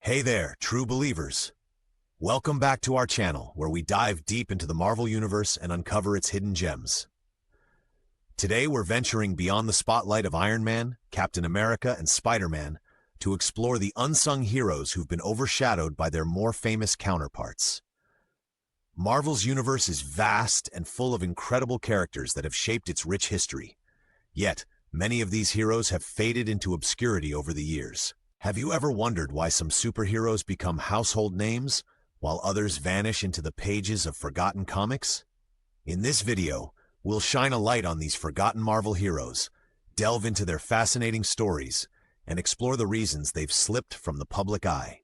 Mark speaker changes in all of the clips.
Speaker 1: Hey there, true believers. Welcome back to our channel, where we dive deep into the Marvel Universe and uncover its hidden gems. Today we're venturing beyond the spotlight of Iron Man, Captain America, and Spider-Man to explore the unsung heroes who've been overshadowed by their more famous counterparts. Marvel's universe is vast and full of incredible characters that have shaped its rich history. Yet, many of these heroes have faded into obscurity over the years. Have you ever wondered why some superheroes become household names, while others vanish into the pages of forgotten comics? In this video, we'll shine a light on these forgotten Marvel heroes, delve into their fascinating stories, and explore the reasons they've slipped from the public eye.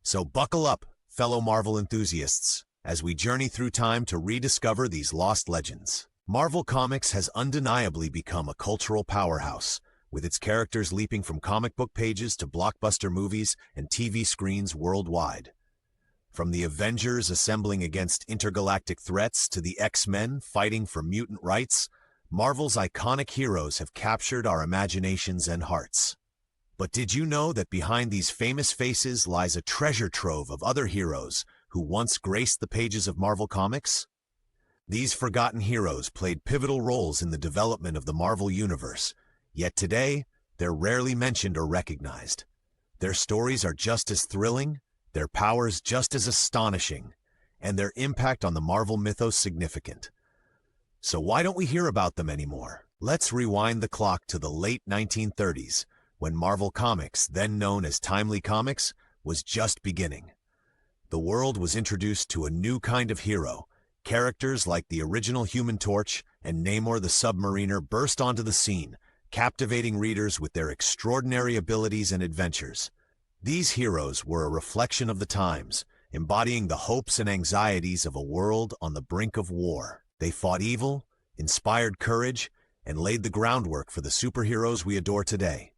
Speaker 1: So buckle up, fellow Marvel enthusiasts, as we journey through time to rediscover these lost legends. Marvel Comics has undeniably become a cultural powerhouse, with its characters leaping from comic book pages to blockbuster movies and TV screens worldwide. From the Avengers assembling against intergalactic threats to the X-Men fighting for mutant rights, Marvel's iconic heroes have captured our imaginations and hearts. But did you know that behind these famous faces lies a treasure trove of other heroes who once graced the pages of Marvel Comics? These forgotten heroes played pivotal roles in the development of the Marvel Universe, yet today, they're rarely mentioned or recognized. Their stories are just as thrilling, their powers just as astonishing, and their impact on the Marvel mythos significant. So why don't we hear about them anymore? Let's rewind the clock to the late 1930s, when Marvel Comics, then known as Timely Comics, was just beginning. The world was introduced to a new kind of hero. Characters like the original Human Torch and Namor the Submariner burst onto the scene, captivating readers with their extraordinary abilities and adventures. These heroes were a reflection of the times, embodying the hopes and anxieties of a world on the brink of war. They fought evil, inspired courage, and laid the groundwork for the superheroes we adore today.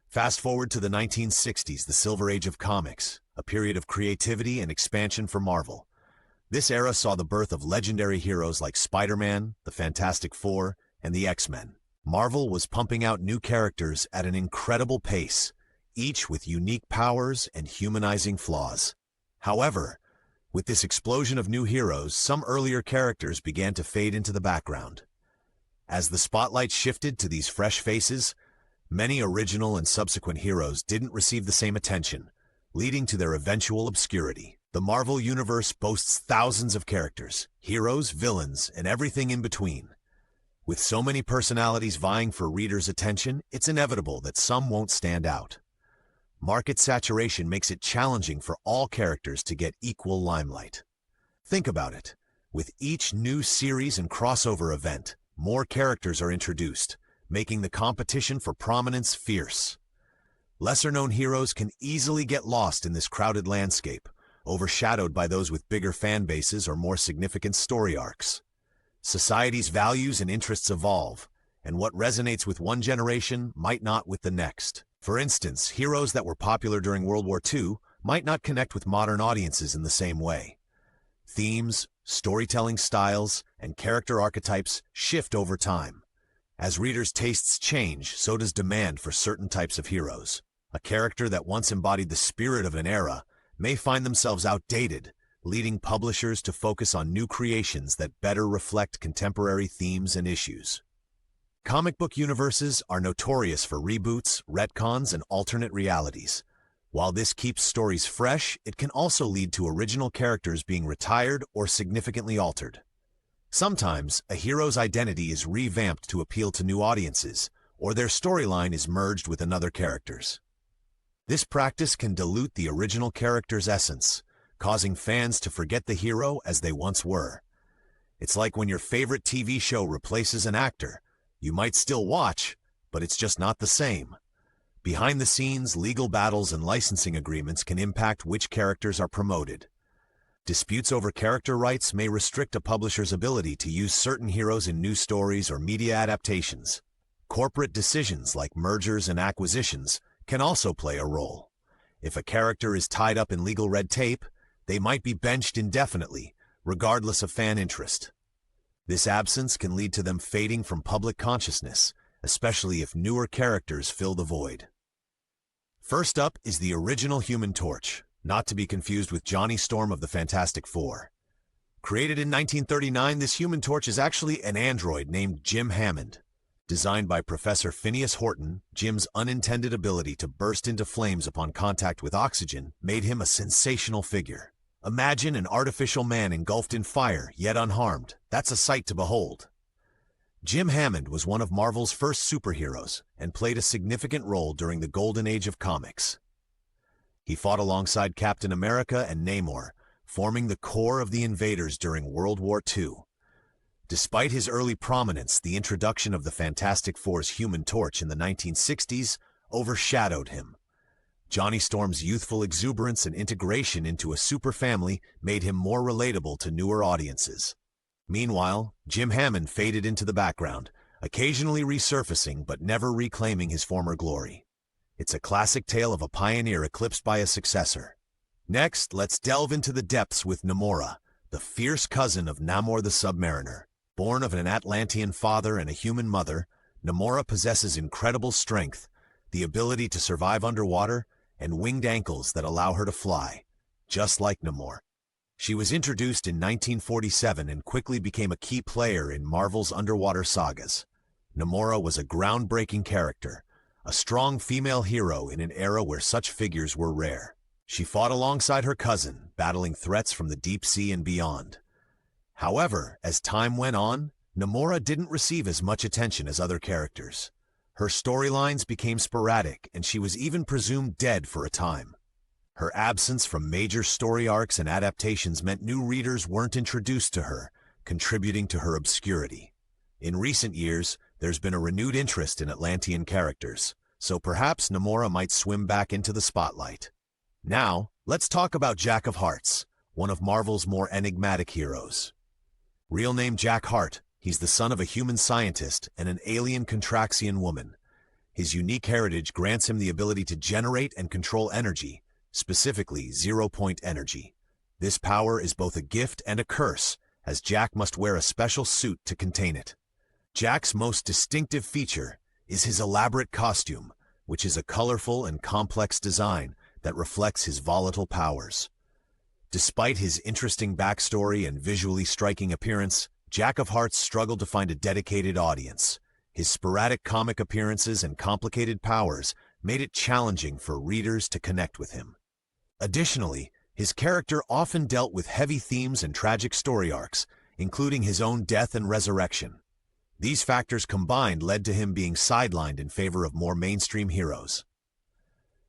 Speaker 1: Fast forward to the 1960s, the Silver Age of comics, a period of creativity and expansion for Marvel. This era saw the birth of legendary heroes like Spider-Man, the Fantastic Four, and the X-Men. Marvel was pumping out new characters at an incredible pace, each with unique powers and humanizing flaws. However, with this explosion of new heroes, some earlier characters began to fade into the background. As the spotlight shifted to these fresh faces, many original and subsequent heroes didn't receive the same attention, leading to their eventual obscurity. The Marvel Universe boasts thousands of characters, heroes, villains, and everything in between. With so many personalities vying for readers' attention, it's inevitable that some won't stand out. Market saturation makes it challenging for all characters to get equal limelight. Think about it. With each new series and crossover event, more characters are introduced, making the competition for prominence fierce. Lesser-known heroes can easily get lost in this crowded landscape, overshadowed by those with bigger fan bases or more significant story arcs. Society's values and interests evolve, and what resonates with one generation might not with the next. For instance, heroes that were popular during World War II might not connect with modern audiences in the same way. Themes, storytelling styles, and character archetypes shift over time. As readers' tastes change, so does demand for certain types of heroes. A character that once embodied the spirit of an era may find themselves outdated, leading publishers to focus on new creations that better reflect contemporary themes and issues. Comic book universes are notorious for reboots, retcons, and alternate realities. While this keeps stories fresh, it can also lead to original characters being retired or significantly altered. Sometimes, a hero's identity is revamped to appeal to new audiences, or their storyline is merged with another character's. This practice can dilute the original character's essence, causing fans to forget the hero as they once were. It's like when your favorite TV show replaces an actor. You might still watch, but it's just not the same. Behind the scenes, legal battles and licensing agreements can impact which characters are promoted. Disputes over character rights may restrict a publisher's ability to use certain heroes in new stories or media adaptations. Corporate decisions like mergers and acquisitions can also play a role. If a character is tied up in legal red tape, they might be benched indefinitely, regardless of fan interest. This absence can lead to them fading from public consciousness, especially if newer characters fill the void. First up is the original Human Torch, not to be confused with Johnny Storm of the Fantastic Four. Created in 1939, this Human Torch is actually an android named Jim Hammond. Designed by Professor Phineas Horton, Jim's unintended ability to burst into flames upon contact with oxygen made him a sensational figure. Imagine an artificial man engulfed in fire, yet unharmed. That's a sight to behold. Jim Hammond was one of Marvel's first superheroes and played a significant role during the golden age of comics. He fought alongside Captain America and Namor, forming the core of the invaders during World War II. Despite his early prominence, the introduction of the Fantastic Four's Human Torch in the 1960s overshadowed him. Johnny Storm's youthful exuberance and integration into a super family made him more relatable to newer audiences. Meanwhile, Jim Hammond faded into the background, occasionally resurfacing but never reclaiming his former glory. It's a classic tale of a pioneer eclipsed by a successor. Next, let's delve into the depths with Namora, the fierce cousin of Namor the Submariner. Born of an Atlantean father and a human mother, Namora possesses incredible strength, the ability to survive underwater, and winged ankles that allow her to fly, just like Namor. She was introduced in 1947 and quickly became a key player in Marvel's underwater sagas. Namora was a groundbreaking character, a strong female hero in an era where such figures were rare. She fought alongside her cousin, battling threats from the deep sea and beyond. However, as time went on, Namora didn't receive as much attention as other characters. Her storylines became sporadic, and she was even presumed dead for a time. Her absence from major story arcs and adaptations meant new readers weren't introduced to her, contributing to her obscurity. In recent years, there's been a renewed interest in Atlantean characters, so perhaps Namora might swim back into the spotlight. Now, let's talk about Jack of Hearts, one of Marvel's more enigmatic heroes. Real name Jack Hart, he's the son of a human scientist and an alien Contraxian woman. His unique heritage grants him the ability to generate and control energy, specifically zero-point energy. This power is both a gift and a curse, as Jack must wear a special suit to contain it. Jack's most distinctive feature is his elaborate costume, which is a colorful and complex design that reflects his volatile powers. Despite his interesting backstory and visually striking appearance, Jack of Hearts struggled to find a dedicated audience. His sporadic comic appearances and complicated powers made it challenging for readers to connect with him. Additionally, his character often dealt with heavy themes and tragic story arcs, including his own death and resurrection. These factors combined led to him being sidelined in favor of more mainstream heroes.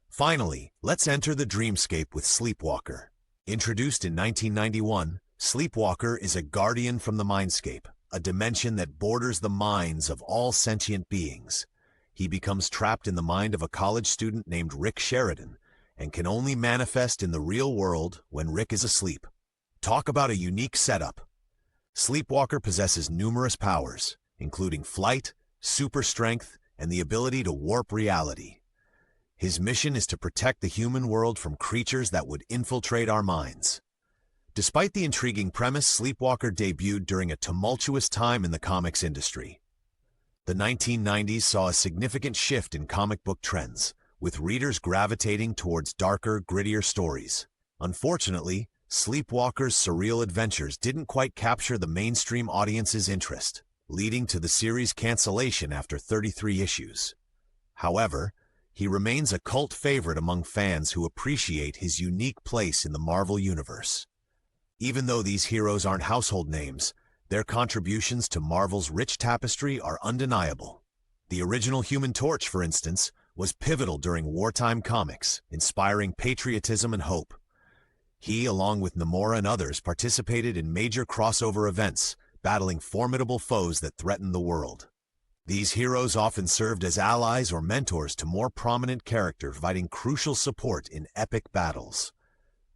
Speaker 1: Finally, let's enter the dreamscape with Sleepwalker. Introduced in 1991, Sleepwalker is a guardian from the mindscape, a dimension that borders the minds of all sentient beings. He becomes trapped in the mind of a college student named Rick Sheridan, and can only manifest in the real world when Rick is asleep. Talk about a unique setup. Sleepwalker possesses numerous powers, including flight, super strength, and the ability to warp reality. His mission is to protect the human world from creatures that would infiltrate our minds. Despite the intriguing premise, Sleepwalker debuted during a tumultuous time in the comics industry. The 1990s saw a significant shift in comic book trends, with readers gravitating towards darker, grittier stories. Unfortunately, Sleepwalker's surreal adventures didn't quite capture the mainstream audience's interest, leading to the series' cancellation after 33 issues. However, he remains a cult favorite among fans who appreciate his unique place in the Marvel Universe. Even though these heroes aren't household names, their contributions to Marvel's rich tapestry are undeniable. The original Human Torch, for instance, was pivotal during wartime comics, inspiring patriotism and hope. He, along with Namora and others, participated in major crossover events, battling formidable foes that threatened the world. These heroes often served as allies or mentors to more prominent characters, providing crucial support in epic battles.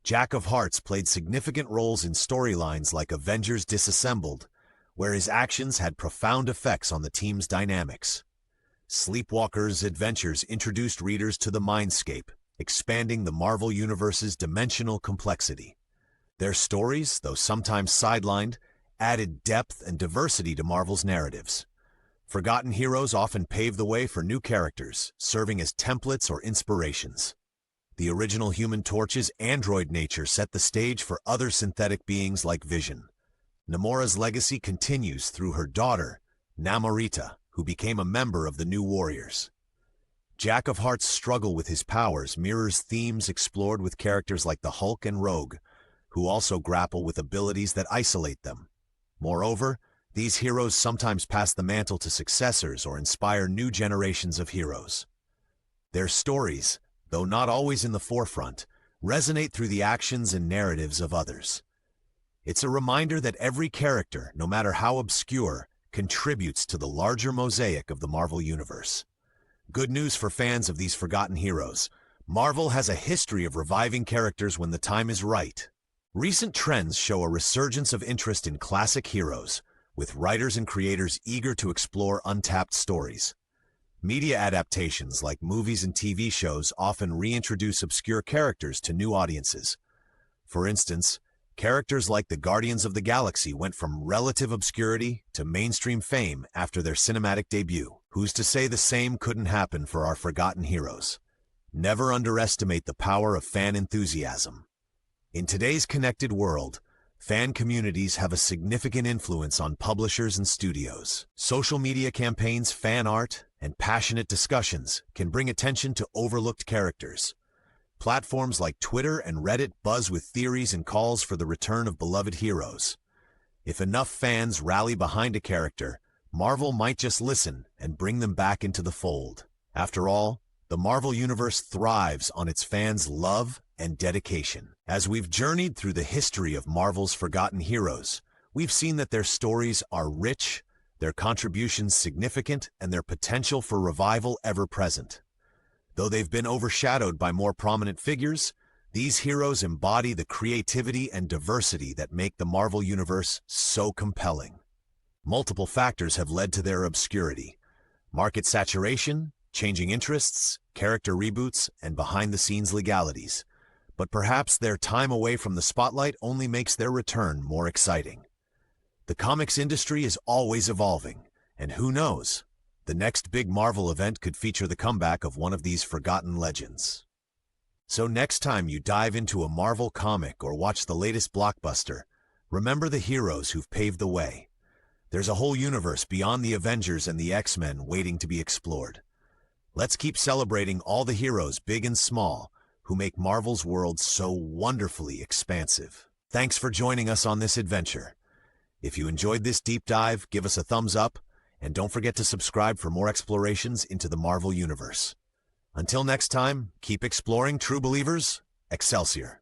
Speaker 1: Jack of Hearts played significant roles in storylines like Avengers Disassembled, where his actions had profound effects on the team's dynamics. Sleepwalker's adventures introduced readers to the mindscape, expanding the Marvel Universe's dimensional complexity. Their stories, though sometimes sidelined, added depth and diversity to Marvel's narratives. Forgotten heroes often pave the way for new characters, serving as templates or inspirations. The original Human Torch's android nature set the stage for other synthetic beings like Vision. Namora's legacy continues through her daughter, Namorita, who became a member of the New Warriors. Jack of Hearts' struggle with his powers mirrors themes explored with characters like the Hulk and Rogue, who also grapple with abilities that isolate them. Moreover, these heroes sometimes pass the mantle to successors or inspire new generations of heroes. Their stories, though not always in the forefront, resonate through the actions and narratives of others. It's a reminder that every character, no matter how obscure, contributes to the larger mosaic of the Marvel Universe. Good news for fans of these forgotten heroes. Marvel has a history of reviving characters when the time is right. Recent trends show a resurgence of interest in classic heroes, with writers and creators eager to explore untapped stories. Media adaptations like movies and TV shows often reintroduce obscure characters to new audiences. For instance, characters like the Guardians of the Galaxy went from relative obscurity to mainstream fame after their cinematic debut. Who's to say the same couldn't happen for our forgotten heroes? Never underestimate the power of fan enthusiasm. In today's connected world, fan communities have a significant influence on publishers and studios. Social media campaigns, fan art, and passionate discussions can bring attention to overlooked characters. Platforms like Twitter and Reddit buzz with theories and calls for the return of beloved heroes. If enough fans rally behind a character, Marvel might just listen and bring them back into the fold. After all, the Marvel Universe thrives on its fans' love and dedication. As we've journeyed through the history of Marvel's forgotten heroes, we've seen that their stories are rich, their contributions significant, and their potential for revival ever-present. Though they've been overshadowed by more prominent figures, these heroes embody the creativity and diversity that make the Marvel Universe so compelling. Multiple factors have led to their obscurity: market saturation, changing interests, character reboots, and behind-the-scenes legalities. But perhaps their time away from the spotlight only makes their return more exciting. The comics industry is always evolving, and who knows, the next big Marvel event could feature the comeback of one of these forgotten legends. So next time you dive into a Marvel comic or watch the latest blockbuster, remember the heroes who've paved the way. There's a whole universe beyond the Avengers and the X-Men waiting to be explored. Let's keep celebrating all the heroes, big and small, who make Marvel's world so wonderfully expansive. Thanks for joining us on this adventure. If you enjoyed this deep dive, give us a thumbs up, and don't forget to subscribe for more explorations into the Marvel Universe. Until next time, keep exploring, true believers. Excelsior.